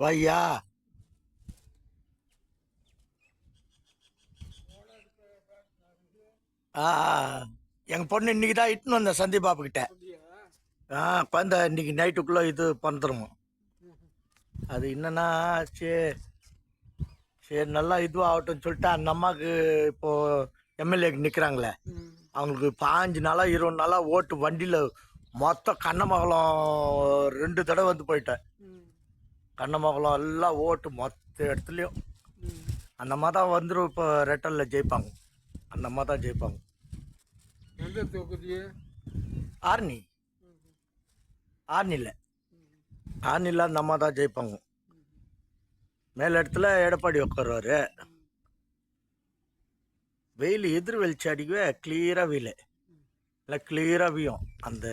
வையா ஆ எங்கள் பொண்ணு இன்னைக்கு தான் இட்டுன்னு வந்தேன் சந்தீப் பாபு கிட்ட. குழந்த இன்னைக்கு நைட்டுக்குள்ளே இது பண்ணுறோம். அது என்னன்னா சரி சரி நல்லா இதுவாக ஆகட்டும்னு சொல்லிட்டு அந்த அம்மாவுக்கு இப்போது எம்எல்ஏக்கு நிற்கிறாங்களே அவங்களுக்கு 5 நாளாக 20 நாளாக ஓட்டு வண்டியில் மொத்தம் கண்ணமங்கலம் 2 தடவை வந்து போயிட்டேன். கண்ணமங்கலம் எல்லாம் ஓட்டு மொத்த இடத்துலையும் அந்த அம்மா தான் வந்துடும். இப்போ ரெட்டலில் ஜெயிப்பாங்க. அந்த அம்மா தான் ஜெயிப்பாங்க. எந்த தொகுதி? ஆர்னி ஆர்னியில் அந்த அம்மா தான் ஜெயிப்பாங்க. மேல் இடத்துல எடப்பாடி உட்காருவார். வெயில் எதிர் வெளிச்சு அடிக்கவே கிளியராக வெயில் இல்லை கிளியராக வியும். அந்த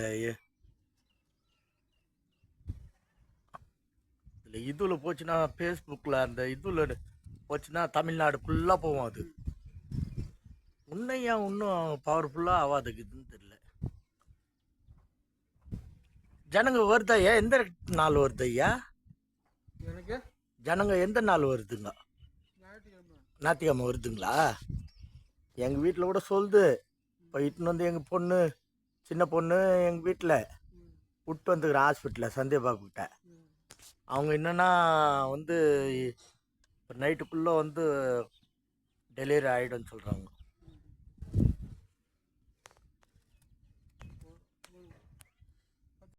இதில் இதுவில் போச்சுன்னா ஃபேஸ்புக்கில் அந்த இதுவில் போச்சுன்னா தமிழ்நாடு ஃபுல்லாக போவோம். அது இன்னும் இன்னும் பவர்ஃபுல்லாக ஆகாதுக்குதுன்னு தெரியல. ஜனங்க வருதா ஐயா? எந்த நாள் வருது ஐயா எனக்கு? ஜனங்க எந்த நாள் வருதுங்க? ஞாயிற்றுக்கிழமை வருதுங்களா? எங்கள் வீட்டில் கூட சொல்லுது. இப்போ இட்டுன்னு வந்து எங்கள் பொண்ணு சின்ன பொண்ணு எங்கள் வீட்டில் விட்டு வந்துக்கிறேன் ஹாஸ்பிட்டலில் சந்தேபாபுக்கிட்ட. அவங்க என்னென்னா வந்து இப்போ நைட்டுக்குள்ளே வந்து டெலிவரி ஆகிடும்னு சொல்கிறாங்க.